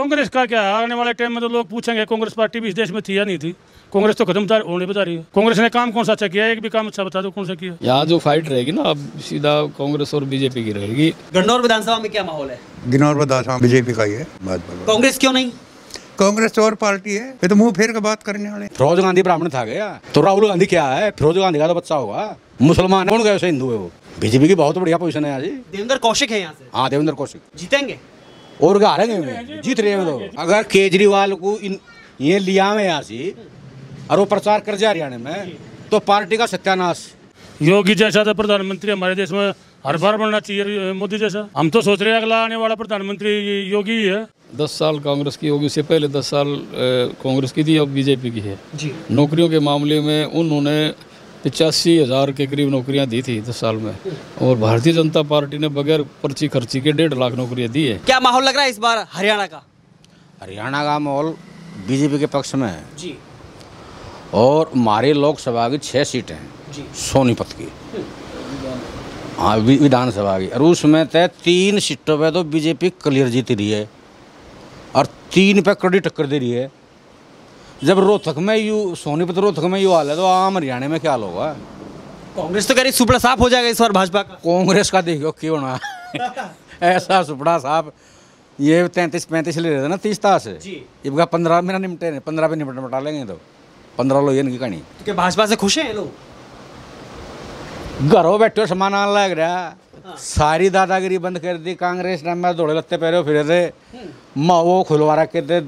कांग्रेस का क्या है, आने वाले टाइम में तो लोग पूछेंगे कांग्रेस पार्टी भी इस देश में थी या नहीं थी। कांग्रेस तो खत्म होने बता रही है। कांग्रेस ने काम कौन सा अच्छा किया है? एक भी काम अच्छा बता दो कौन सा किया। यहाँ जो फाइट रहेगी ना, अब सीधा कांग्रेस और बीजेपी की रहेगी। गन्नौर विधानसभा में क्या माहौल है? गन्नौर विधानसभा बीजेपी का ही है। कांग्रेस क्यों नहीं? कांग्रेस और पार्टी है, ये तो मुंह फेर के बात करने वाले। फिरोज गांधी ब्राह्मण था गया तो राहुल गांधी क्या है? फिरोज गांधी का तो बच्चा होगा, मुसलमान कौन गए, हिंदू है वो। बीजेपी की बहुत बढ़िया पोजीशन है आज। देवेंद्र कौशिक है यहाँ से। हाँ, देवेंद्र कौशिक जीतेंगे और क्या हारेंगे? जीत रहे हैं तो। अगर केजरीवाल को ये लिया में यहाँ से और वो प्रचार कर जाए हरियाणा में तो पार्टी का सत्यानाश। योगी जैसा तो प्रधानमंत्री हमारे देश में हर बार बनना चाहिए, मोदी जैसा। हम तो सोच रहे हैं अगला आने वाला प्रधानमंत्री योगी ही है। 10 साल कांग्रेस की होगी, उससे पहले 10 साल कांग्रेस की थी, अब बीजेपी की है जी। नौकरियों के मामले में उन्होंने 85,000 के करीब नौकरियां दी थी 10 साल में, और भारतीय जनता पार्टी ने बगैर पर्ची खर्ची के 1.5 लाख नौकरियां दी है। क्या माहौल लग रहा है इस बार हरियाणा का? हरियाणा का माहौल बीजेपी के पक्ष में है जी। और हमारे लोकसभा की 6 सीटें हैं जी। सोनीपत की, हाँ विधानसभा की, और उसमें तय 3 सीटों पे तो बीजेपी क्लियर जीत रही है और 3 पे कड़ी टक्कर दे रही है। जब रोहतक में सोनीपत रोहतक में हाल है तो आम हरियाणा में क्या हाल होगा? कांग्रेस तो कह रही सुपड़ा साफ हो जाएगा इस बार भाजपा का। कांग्रेस का देखो क्यों ना ऐसा सुपड़ा साहब, ये 33-35 ले रहे थे ना 30 से, इनका 15 में ना निपटे, 15 पे निपटा लेंगे तो 15 लो ये इनकी कहानी। तो क्या भाजपा से खुश हैं लोग? घरों बैठे सामान आने लग रहा, सारी दादागिरी बंद कर दी कांग्रेस ने। मैं दौड़े लत्ते पैरों फिरे थे, वो खुलवा रखे थे,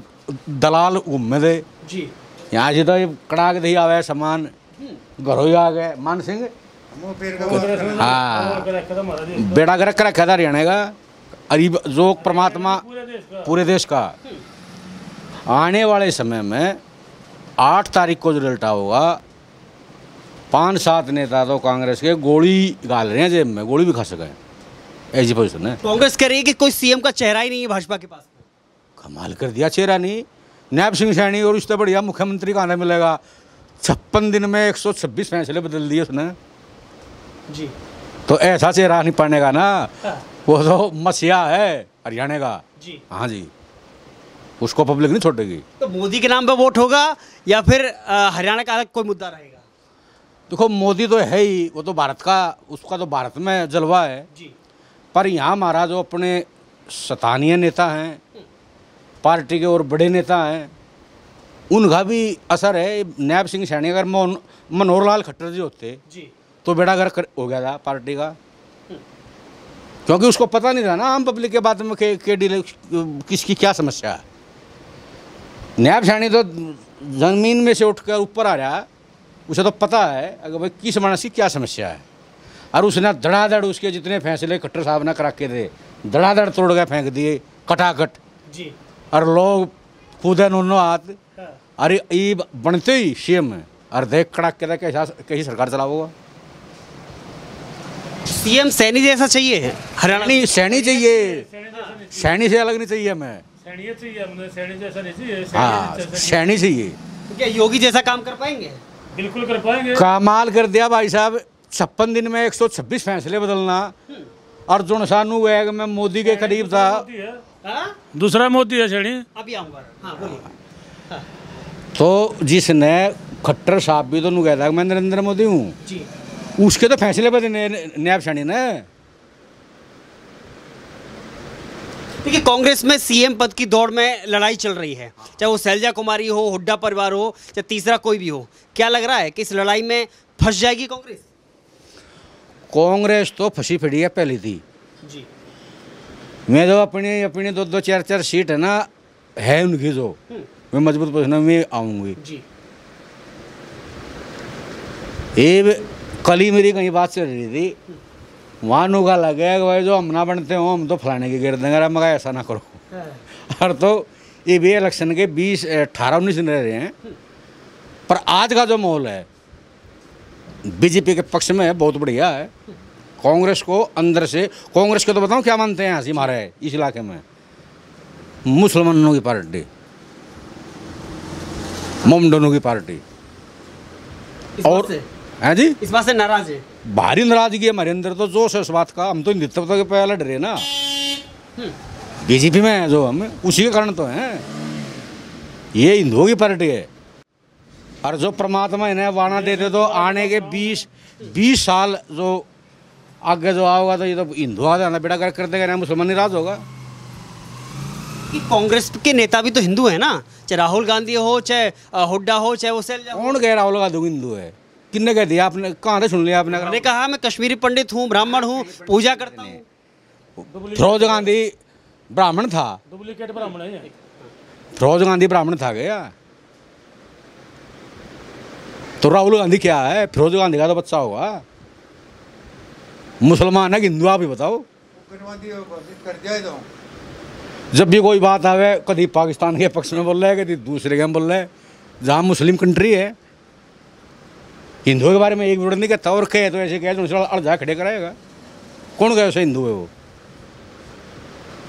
दलाल घूमे थे जी। यहाँ से तो कड़ाक दही आवे सामान, घरों ही आ गए। मान सिंह हाँ बेड़ा गर्क रखा था हरियाणा का, अरीब जो परमात्मा पूरे देश का। आने वाले समय में 8 तारीख को जो रिजल्ट होगा, 5-7 नेता तो कांग्रेस के गोली डाल रहे हैं जेब में, गोली भी खा सके, ऐसी पोजिशन है। कांग्रेस कह रही है कि कोई सीएम का चेहरा ही नहीं है भाजपा के पास। कमाल कर दिया, चेहरा नहीं। नैब सिंह सैनी और उससे बढ़िया मुख्यमंत्री कहाँ मिलेगा? 56 दिन में 126 फैसले बदल दिए उसने जी। तो ऐसा चेहरा नहीं पड़ेगा ना। वो तो मसीहा है हरियाणा का जी। हाँ जी, उसको पब्लिक नहीं छोड़ेगी। तो मोदी के नाम पे वोट होगा या फिर हरियाणा का अलग कोई मुद्दा रहेगा? देखो मोदी तो है ही, वो तो भारत का, उसका तो भारत में जलवा है जी। पर यहाँ हमारा जो अपने स्थानीय नेता हैं, पार्टी के और बड़े नेता हैं, उनका भी असर है। नैब सिंह सैनी अगर मनोहर लाल खट्टर जी होते जी तो बेड़ा गर्क हो गया था पार्टी का, क्योंकि उसको पता नहीं था ना आम पब्लिक के बात में किसकी क्या समस्या है। नैब सैनी तो जमीन में से उठकर ऊपर आ रहा है, उसे तो पता है अगर भाई किस मानस की क्या समस्या है, और उसने धड़ाधड़ उसके जितने फैसले खट्टर साहब ने करा के थे धड़ाधड़ तोड़ के फेंक दिए कटाकट जी। और लोग कूदे दोनों हाथ। अरे ये बनते ही सीएम है और देख कड़ाक के कैसी सरकार चलाओगा? सीएम सैनी जैसा चाहिए हरियाणा? नहीं, सैनी चाहिए, सैनी से अलग नहीं चाहिए हमें। हाँ सैनी चाहिए। तो क्या योगी जैसा काम कर पाएंगे? बिल्कुल कर पाएंगे। कमाल कर दिया भाई साहब, 56 दिन में 126 फैसले बदलना। और जो सानू वैग में मोदी के करीब था, दूसरा मोदी है सैनी। अभी आऊंगा। हाँ बोलिए। तो जिसने खट्टर साहब भी तो नहीं कहता मैं नरेंद्र मोदी हूँ, उसके तो फैसले बदले नैब सैनी ने। देखिए कांग्रेस में सीएम पद की दौड़ में लड़ाई चल रही है, चाहे वो शैलजा कुमारी हो, हुड्डा परिवार हो, चाहे तीसरा कोई भी हो। क्या लग रहा है कि इस लड़ाई में फंस जाएगी कांग्रेस? कांग्रेस तो फंसी पड़ी है पहले थी जी। मैं जो अपनी 2-2 4-4 सीट है ना है उनकी, जो मैं मजबूत पोजिशन में आऊँगी जी। ये कल ही मेरी कहीं बात चल रही थी, वहाँ नुका लगे भाई जो हम ना बनते हो हम तो फलाने की गिर देंगे, मगर ऐसा ना करो। और तो ये भी इलेक्शन के 20, 18, 19 दिन रह रहे हैं, पर आज का जो माहौल है बीजेपी के पक्ष में है, बहुत बढ़िया है। कांग्रेस को अंदर से, कांग्रेस के तो बताऊँ क्या मानते हैं हंसी हमारे इस इलाके में, मुसलमानों की पार्टी, मोमडनों की पार्टी। और है जी, इस बात से नाराज है, भारी नाराजगी है हमारे अंदर। तो जोश है इस बात का, हम तो नेतृत्व के पहले डरे ना। बीजेपी में है जो हम, उसी के कारण तो हैं। ये हिंदुओं की पार्टी है। और जो परमात्मा इन्हें वाना देते तो आने के 20 साल जो आगे जो आओगा तो ये तो हिंदू आ जाना बेटा कर देगा ना, मुसलमान निराज होगा। कि कांग्रेस के नेता भी तो हिंदू है ना, चाहे राहुल गांधी हो, चाहे हुड्डा हो, चाहे वो शैलजा हो। कौन कह राहुल गांधी हिंदू है? किन्ने कह दिया आपने? कहाँ से सुन लिया आपने? मैंने कहा मैं कश्मीरी पंडित हूँ, ब्राह्मण हूँ, पूजा करता हूँ। फिरोज गांधी ब्राह्मण था। डुप्लीकेट ब्राह्मण है। फिरोज गांधी ब्राह्मण था गया तो राहुल गांधी क्या है? फिरोज गांधी का तो बच्चा होगा। मुसलमान है कि हिंदू? आप ही बताओ। कर दिया तो जब भी कोई बात आवे कभी पाकिस्तान के पक्ष में बोल रहा है, कभी दूसरे के में बोल रहा है। जहाँ मुस्लिम कंट्री है, हिंदुओं के बारे में एक वर्ड नहीं कहता, और कहे तो ऐसे कहे तो अर्जा खड़े कराएगा। कौन कहे उसे हिंदू है? वो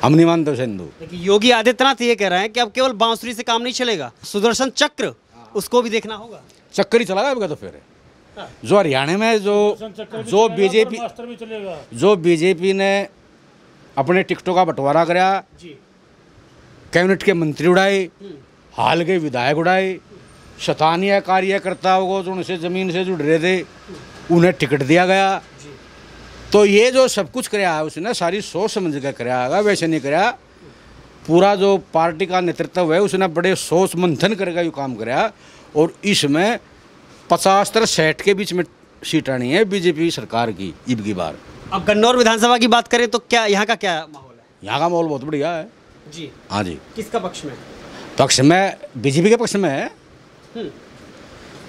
हम नहीं मानते उसे हिंदू। लेकिन योगी आदित्यनाथ ये कह रहे हैं कि अब केवल बांसुरी से काम नहीं चलेगा, सुदर्शन चक्र उसको भी देखना होगा। चक्कर ही चला गया तो फिर जो हरियाणा में जो बीजेपी ने अपने टिकटों का बंटवारा कराया, कैबिनेट के मंत्री उड़ाए, हाल के विधायक उड़ाए, शतानीय कार्यकर्ताओं को जो उनसे ज़मीन से जुड़ रहे थे उन्हें टिकट दिया गया। तो ये जो सब कुछ कराया है उसने सारी सोच समझ कर कराया है, वैसे नहीं कराया। पूरा जो पार्टी का नेतृत्व है उसने बड़े सोच मंथन करके ये काम कराया। और इसमें 50-60 के बीच में सीट आनी है बीजेपी सरकार की इब की बार। अब गन्नौर विधानसभा की बात करें तो क्या यहाँ का क्या माहौल है? यहाँ का माहौल बहुत बढ़िया है जी। हाँ जी। किसका पक्ष में? पक्ष में बीजेपी के पक्ष में है।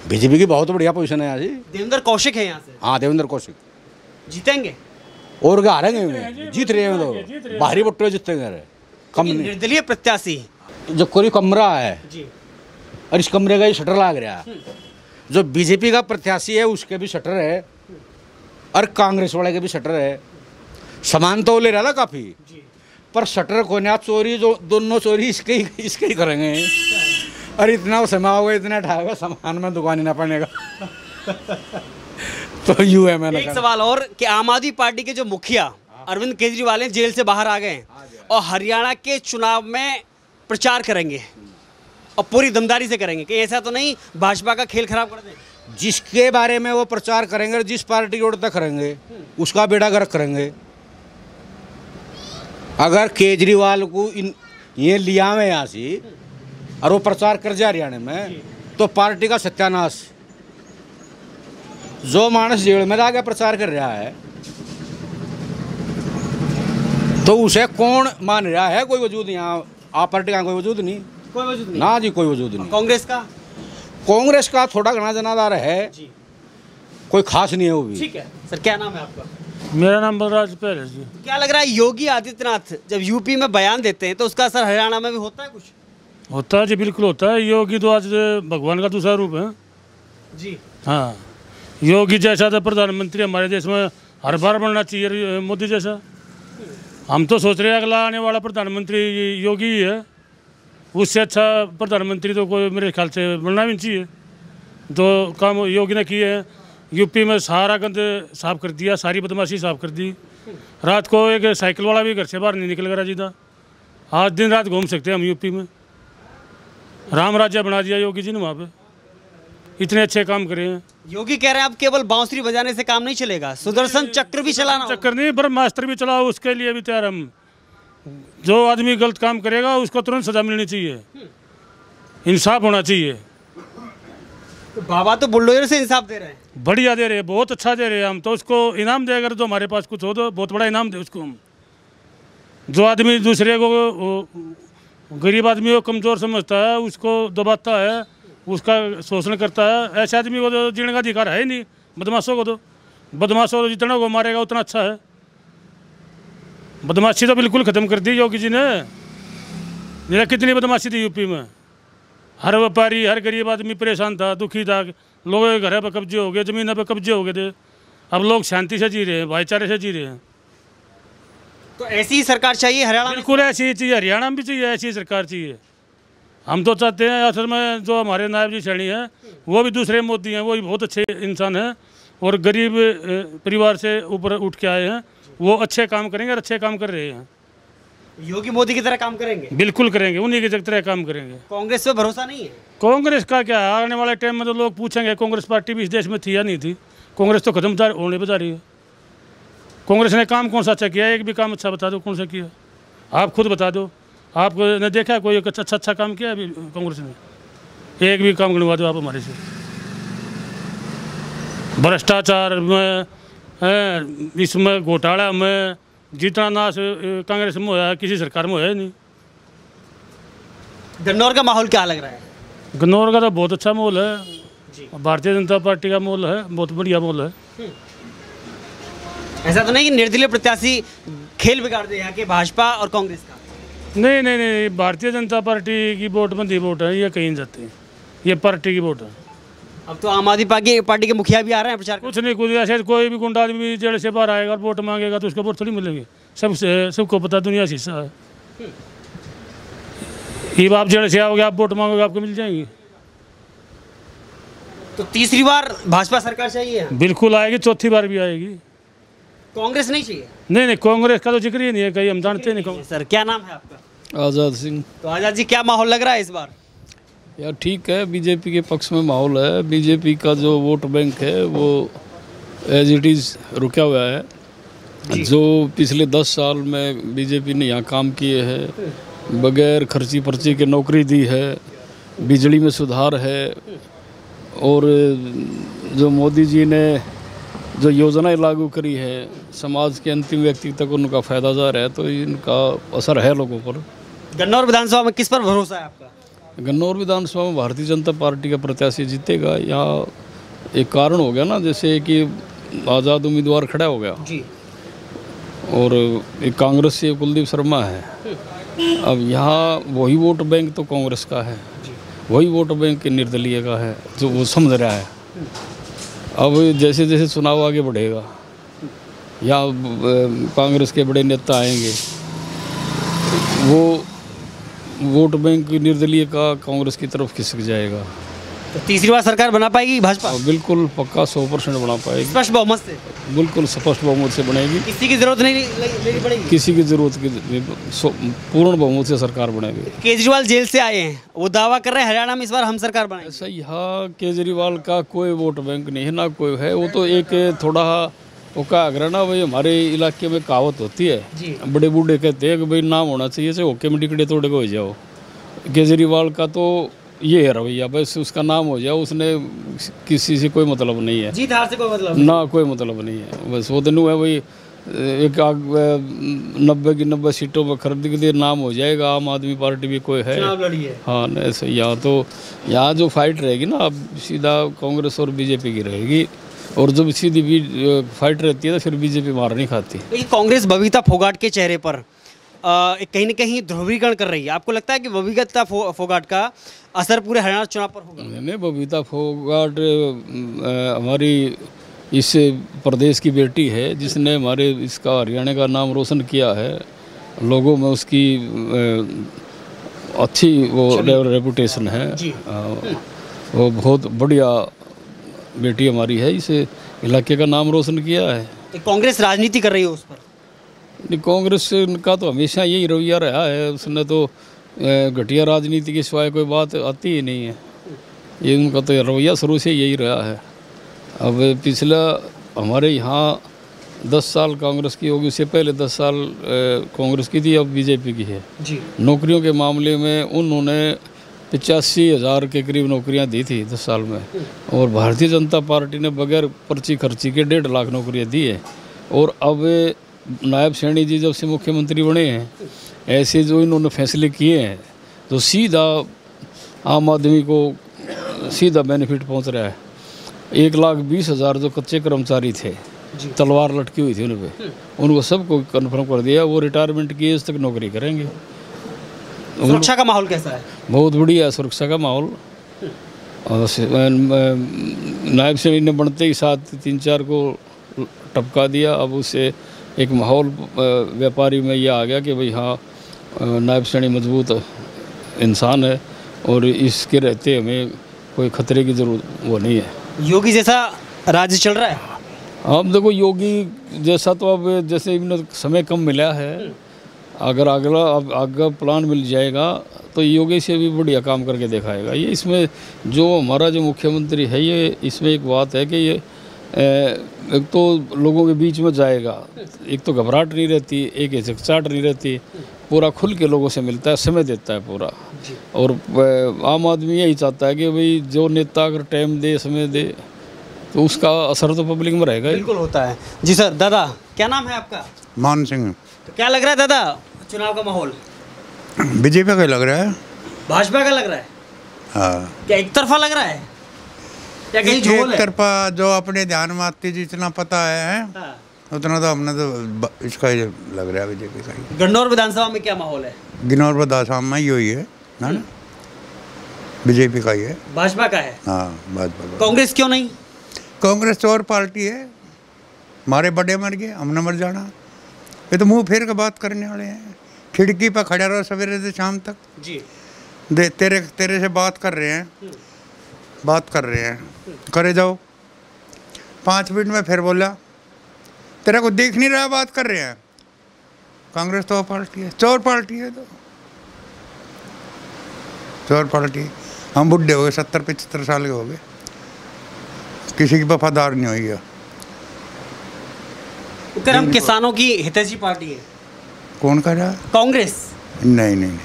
बीजेपी की बहुत बढ़िया पोजीशन है यहाँ जी। देवेंद्र कौशिक है यहाँ से। हाँ, देवेंद्र कौशिक जीतेंगे और क्या हारेंगे? जीत रहे हैं तो बाहरी वोटों जीतेंगे। कम नहीं, निर्दलीय प्रत्याशी जो कोई कमरा है जी, और इस कमरे का ही शटर लग रहा है। जो बीजेपी का प्रत्याशी है उसके भी शटर है और कांग्रेस वाले के भी शटर है। सामान तो ले रहा था काफ़ी, पर शटर को ना चोरी, जो दोनों चोरी इसके ही करेंगे। और इतना समय होगा, इतना ढाएगा सामान में दुकान ही ना पड़ेगा। तो यूँ है। मैंने एक सवाल और कि आम आदमी पार्टी के जो मुखिया अरविंद केजरीवाल हैं, जेल से बाहर आ गए हैं और हरियाणा के चुनाव में प्रचार करेंगे और पूरी दमदारी से करेंगे, कि ऐसा तो नहीं भाजपा का खेल खराब कर दें? जिसके बारे में वो प्रचार करेंगे और जिस पार्टी की ओर तक करेंगे उसका बेड़ा गर्क करेंगे। अगर केजरीवाल को ये लिया में यहाँ से और वो प्रचार कर जाए हरियाणा में तो पार्टी का सत्यानाश। जो मानस जेल में आगे प्रचार कर रहा है तो उसे कौन मान रहा है? कोई वजूद यहाँ आप पार्टी का कोई वजूद नहीं। कोई वजूद नहीं ना जी, कोई वजूद नहीं। कांग्रेस का थोड़ा घना जनादार है जी, कोई खास नहीं है वो भी। ठीक है सर, क्या नाम है आपका? मेरा नाम बलराज पहल है जी। क्या लग रहा है योगी आदित्यनाथ जब यूपी में बयान देते हैं तो उसका असर हरियाणा में भी होता है? कुछ होता है जी, बिल्कुल होता है। योगी तो आज भगवान का दूसरा रूप है जी। हाँ, योगी जैसा तो प्रधानमंत्री हमारे देश में हर बार बनना चाहिए, मोदी जैसा। हम तो सोच रहे हैं अगला आने वाला प्रधानमंत्री योगी ही है। उससे अच्छा प्रधानमंत्री तो कोई मेरे ख्याल से बनना भी नहीं चाहिए। जो काम योगी ने किए हैं, यूपी में सारा गंद साफ कर दिया, सारी बदमाशी साफ कर दी। रात को एक साइकिल वाला भी घर से बाहर नहीं निकल गया जीता। आज दिन रात घूम सकते हैं हम यूपी में। राम राज्य बना दिया योगी जी ने वहाँ पे, इतने अच्छे काम करे हैं। योगी कह रहे हैं अब केवल बांसुरी बजाने से काम नहीं चलेगा, सुदर्शन चक्र भी चलाना होगा। चक्कर नहीं, ब्रह्मास्त्र भी चलाओ, उसके लिए भी तैयार हम। जो आदमी गलत काम करेगा उसको तुरंत सजा मिलनी चाहिए, इंसाफ होना चाहिए। तो बाबा तो बुल्डोजर से इंसाफ दे रहे हैं। बढ़िया दे रहे हैं, बहुत अच्छा दे रहे हैं। हम तो उसको इनाम दे, अगर तो हमारे पास कुछ हो तो बहुत बड़ा इनाम दे उसको हम। जो आदमी दूसरे को, गरीब आदमी को कमज़ोर समझता है, उसको दबाता है, उसका शोषण करता है, ऐसे आदमी को तो जीने का अधिकार है ही नहीं। बदमाशों को तो, बदमाशों को जितना को मारेगा उतना अच्छा है। बदमाशी तो बिल्कुल ख़त्म कर दी योगी जी ने। मेरा कितनी बदमाशी थी यूपी में। हर व्यापारी, हर गरीब आदमी परेशान था, दुखी था। लोगों के घर पर कब्जे हो गए, ज़मीन पर कब्जे हो गए थे। अब लोग शांति से जी रहे हैं, भाईचारे से जी रहे हैं। तो ऐसी ही सरकार चाहिए हरियाणा में? बिल्कुल ऐसी ही चाहिए, हरियाणा में भी चाहिए, ऐसी सरकार चाहिए। हम तो चाहते हैं, असल में जो हमारे नायब जी सैनी हैं वो भी दूसरे मोदी हैं, वो भी बहुत अच्छे इंसान हैं और गरीब परिवार से ऊपर उठ के आए हैं। वो अच्छे काम करेंगे और अच्छे काम कर रहे हैं। योगी मोदी की तरह काम करेंगे? बिल्कुल करेंगे, उन्हीं की तरह काम करेंगे। कांग्रेस पे भरोसा नहीं है? कांग्रेस का क्या है, आने वाले टाइम में तो लोग पूछेंगे कांग्रेस पार्टी भी इस देश में थी या नहीं थी। कांग्रेस तो खत्म होने पर जा रही है। कांग्रेस ने काम कौन सा अच्छा किया? एक भी काम अच्छा बता दो कौन सा किया, आप खुद बता दो। आपने देखा कोई अच्छा काम किया अभी कांग्रेस ने? एक भी काम गिनवा दो आप हमारे से। भ्रष्टाचार में, इसमें घोटाला में जितना नाश कांग्रेस में होया किसी सरकार में होया ही नहीं। गन्नौर का माहौल क्या लग रहा है? गन्नौर का तो बहुत अच्छा माहौल है। भारतीय जनता पार्टी का माहौल है, बहुत बढ़िया माहौल है। ऐसा तो नहीं कि निर्दलीय प्रत्याशी खेल बिगाड़ दे यहाँ के भाजपा और कांग्रेस का? नहीं नहीं नहीं, भारतीय जनता पार्टी की वोट बंदी वोट है, ये कहीं नहीं जाती, ये पार्टी की वोट है। अब तो आम आदमी पार्टी के मुखिया भी आ रहे हैं प्रचार कुछ नहीं, कुछ ऐसे कोई भी गुंडा आदमी जेल से बाहर आएगा और वोट मांगेगा तो उसको वोट थोड़ी मिलेंगे। सबको पता, दुनिया शीशा है। ये आप जेल से आओगे, आप वोट मांगोगे, आपको मिल जाएंगी। तो तीसरी बार भाजपा सरकार चाहिए? बिल्कुल आएगी, चौथी बार भी आएगी। कांग्रेस नहीं चाहिए? नहीं नहीं, कांग्रेस का तो जिक्र ही नहीं है कहीं, हम जानते नहीं कांग्रेस। सर क्या नाम है आपका? आज़ाद सिंह। तो आजाद जी क्या माहौल लग रहा है इस बार? यार ठीक है, बीजेपी के पक्ष में माहौल है। बीजेपी का जो वोट बैंक है वो एज इट इज़ रुका हुआ है। जो पिछले 10 साल में बीजेपी ने यहाँ काम किए हैं, बगैर खर्ची पर्ची के नौकरी दी है, बिजली में सुधार है, और जो मोदी जी ने जो योजनाएं लागू करी है समाज के अंतिम व्यक्ति तक उनका फ़ायदा जा रहा है, तो इनका असर है लोगों पर। गन्नौर विधानसभा में किस पर भरोसा है आपका? गन्नौर विधानसभा में भारतीय जनता पार्टी का प्रत्याशी जीतेगा। यहाँ एक कारण हो गया ना, जैसे कि आज़ाद उम्मीदवार खड़ा हो गया जी, और एक कांग्रेस से कुलदीप शर्मा है। अब यहाँ वही वोट बैंक तो कांग्रेस का है, वही वोट बैंक निर्दलीय का है, जो वो समझ रहा है। अब जैसे जैसे चुनाव आगे बढ़ेगा, या कांग्रेस के बड़े नेता आएंगे, वो वोट बैंक निर्दलीय का कांग्रेस की तरफ खिसक जाएगा। तो तीसरी बार सरकार बना पाएगी भाजपा? बिल्कुल पक्का 100% बना पाएगी, स्पष्ट बहुमत से। बिल्कुल स्पष्ट बहुमत से बनेगी। किसी की जरूरत नहीं लेनी पड़ेगी? किसी की जरूरत की पूर्ण बहुमत से सरकार बनेगी। केजरीवाल जेल से आए हैं, वो दावा कर रहे हैं हरियाणा में इस बार हम सरकार बनाएंगे। ऐसा यहाँ केजरीवाल का कोई वोट बैंक नहीं है, ना कोई है। वो तो एक थोड़ा वो क्या अगर ना भाई, हमारे इलाके में कहावत होती है, बड़े बूढ़े कहते हैं कि भाई नाम होना चाहिए से होके में टिकड़े तोड़े को हो जाओ। केजरीवाल का तो ये है रवैया, बस उसका नाम हो जाओ, उसने किसी से कोई मतलब नहीं है, जीत हार से कोई मतलब ना कोई मतलब नहीं है। बस वो दिन है भाई, एक 90 की 90 सीटों पर खरीद के नाम हो जाएगा। आम आदमी पार्टी भी कोई है, हाँ ऐसे। यहाँ तो यहाँ जो फाइट रहेगी ना, अब सीधा कांग्रेस और बीजेपी की रहेगी, और जब सीधी भी फाइट रहती है तो फिर बीजेपी मार नहीं खाती। कांग्रेस बबीता फोगाट के चेहरे पर कहीं न कहीं ध्रुवीकरण कर रही है। आपको लगता है कि बबीता फोगाट का असर पूरे हरियाणा चुनाव पर होगा? नहीं, बबीता फोगाट हमारी इस प्रदेश की बेटी है, जिसने हमारे इसका हरियाणा का नाम रोशन किया है। लोगों में उसकी अच्छी वो रेपुटेशन है। वो बहुत बढ़िया बेटी हमारी है, इस इलाके का नाम रोशन किया है। कांग्रेस राजनीति कर रही है उस पर? कांग्रेस का तो हमेशा यही रवैया रहा है, उसने तो घटिया राजनीति के सिवाय कोई बात आती ही नहीं है। ये उनका तो रवैया शुरू से यही रहा है। अब पिछला हमारे यहाँ 10 साल कांग्रेस की होगी, उससे पहले 10 साल कांग्रेस की थी, अब बीजेपी की है जी। नौकरियों के मामले में उन्होंने 85,000 के करीब नौकरियां दी थी 10 साल में, और भारतीय जनता पार्टी ने बगैर पर्ची खर्ची के 1.5 लाख नौकरियां दी है। और अब नायब सैनी जी जब से मुख्यमंत्री बने हैं, ऐसे जो इन्होंने फैसले किए हैं, तो सीधा आम आदमी को सीधा बेनिफिट पहुंच रहा है। 1,20,000 जो कच्चे कर्मचारी थे, तलवार लटकी हुई थी उन पर, उनको सबको कन्फर्म कर दिया, वो रिटायरमेंट की एज तक नौकरी करेंगे। सुरक्षा का माहौल कैसा है? बहुत बढ़िया सुरक्षा का माहौल। नायब सैनी ने बनते ही साथ 3-4 को टपका दिया। अब उससे एक माहौल व्यापारी में यह आ गया कि भाई हाँ, नायब सैनी मजबूत इंसान है, और इसके रहते हमें कोई खतरे की जरूरत वो नहीं है। योगी जैसा राज्य चल रहा है? अब देखो, योगी जैसा तो अब जैसे इन्हें समय कम मिला है, अगर आगे प्लान मिल जाएगा तो योगी से भी बढ़िया काम करके दिखाएगा। ये इसमें जो हमारा जो मुख्यमंत्री है, ये इसमें एक बात है कि ये एक तो लोगों के बीच में जाएगा, एक तो घबराहट नहीं रहती, एक हिचकिचाहट नहीं रहती, पूरा खुल के लोगों से मिलता है, समय देता है पूरा। और आम आदमी यही चाहता है कि भाई जो नेता अगर टाइम दे, समय दे, तो उसका असर तो पब्लिक में रहेगा। बिल्कुल होता है। जी सर, दादा क्या नाम है आपका? मान सिंह। तो क्या लग रहा है दादा, चुनाव का माहौल बीजेपी का लग रहा है। भाजपा का लग रहा है? हाँ, क्या एक तरफा लग रहा है या कहीं झोल एक है? तरफा जो अपने ध्यान में आती जितना पता है हाँ। उतना तो हमने तो इसका ही लग रहा है, बीजेपी का ही। गन्नौर विधानसभा में क्या माहौल है? गिनौर बदासाम में ही हुई है ना, बीजेपी का ही है। भाजपा का है? हाँ, भाजपा का। कांग्रेस क्यों नहीं? कांग्रेस तो और पार्टी है, हमारे बड़े मर गए, हमने मर जाना। ये तो मुंह फेर के बात करने वाले हैं। खिड़की पर खड़ा रहो सवेरे से शाम तक, जी दे तेरे से बात कर रहे हैं, करे जाओ। 5 मिनट में फिर बोला तेरा को देख नहीं रहा, बात कर रहे हैं। कांग्रेस तो पार्टी है, चोर पार्टी है, तो चोर पार्टी। हम बुढ़े हो गए, 70-75 साल के हो गए, किसी की वफादार नहीं हुई है। कर हम किसानों की हितैषी पार्टी है कौन कह रहा? कांग्रेस। नहीं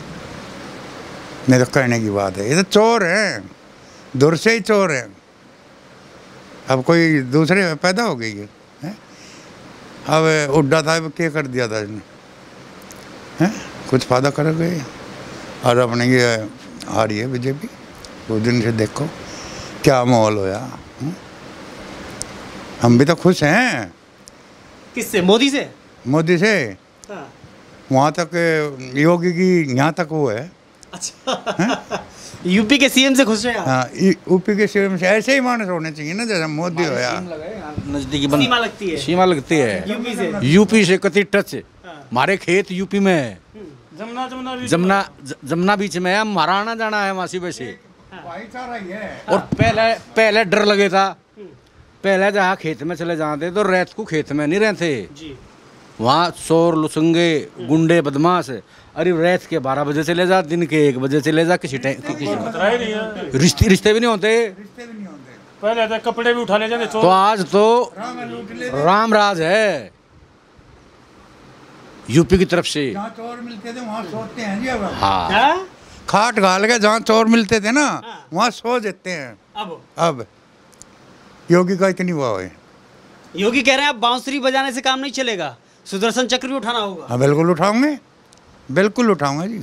तो कहने की बात है, ये तो चोर हैं, दूर से ही चोर हैं। अब कोई दूसरे पैदा हो गई है? अब उड्डा था, अब क्या कर दिया था इसने? हैं, कुछ फायदा कर गए। और अपने ये आ रही है बीजेपी, उस दिन से देखो क्या माहौल होया। हम भी तो खुश हैं। किससे? मोदी से? मोदी से हाँ। वहाँ तक योगी की, यहाँ तक वो है। अच्छा यूपी के सीएम से खुश है आप? हाँ, यूपी के सीएम से ऐसे ही मानस होने चाहिए ना, जैसा मोदी हो यार। नजदीकी सीमा लगती है? सीमा लगती है यूपी से? यूपी से कति टच। हाँ। हमारे खेत यूपी में है, जमुना बीच में है, हमारा आना जाना है वहाँ से वैसे। भाईचारा ही है। और पहले डर लगे था, पहले जहाँ खेत में चले जाते तो रात को खेत में नहीं रहते, जी वहाँ चोर लुसंगे गुंडे बदमाश। अरे रात के 12 बजे चले जा, दिन के 1 बजे चले जा, किसी टाइम रिश्ते भी नहीं होते। पहले तो कपड़े भी उठा ले जाते तो आज तो राम राज है यूपी की तरफ से। जहाँ चोर मिलते थे वहाँ सोते हैं जी। अब हाँ, हाँ? खाट घाल के जहाँ चोर मिलते थे ना, वहाँ सो देते हैं। अब योगी का इतनी वाह है। योगी कह रहे हैं अब बांसुरी बजाने से काम नहीं चलेगा, सुदर्शन चक्र भी उठाना होगा। हाँ, बिल्कुल उठाऊंगे, बिल्कुल उठाऊंगा जी।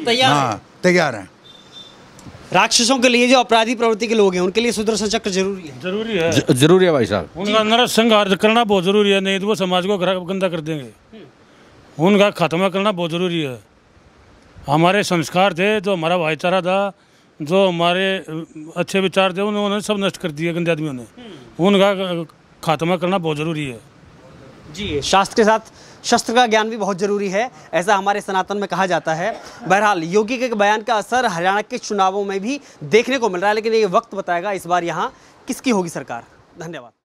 तैयार है? हाँ, तैयार है। राक्षसों के लिए, जो अपराधी प्रवृत्ति के लोग हैं, उनके लिए सुदर्शन चक्र जरूरी है। जरूरी है भाई साहब। उनका नरसंहार करना बहुत जरूरी है, नहीं तो वो समाज को गंदा कर देंगे। उनका खात्मा करना बहुत जरूरी है। हमारे संस्कार थे, जो हमारा भाईचारा था, जो हमारे अच्छे विचार थे, उन्होंने सब नष्ट कर दिए गंदे आदमियों ने। उनका खात्मा करना बहुत जरूरी है। जी, शास्त्र के साथ शस्त्र का ज्ञान भी बहुत जरूरी है, ऐसा हमारे सनातन में कहा जाता है। बहरहाल योगी के बयान का असर हरियाणा के चुनावों में भी देखने को मिल रहा है, लेकिन ये वक्त बताएगा इस बार यहाँ किसकी होगी सरकार। धन्यवाद।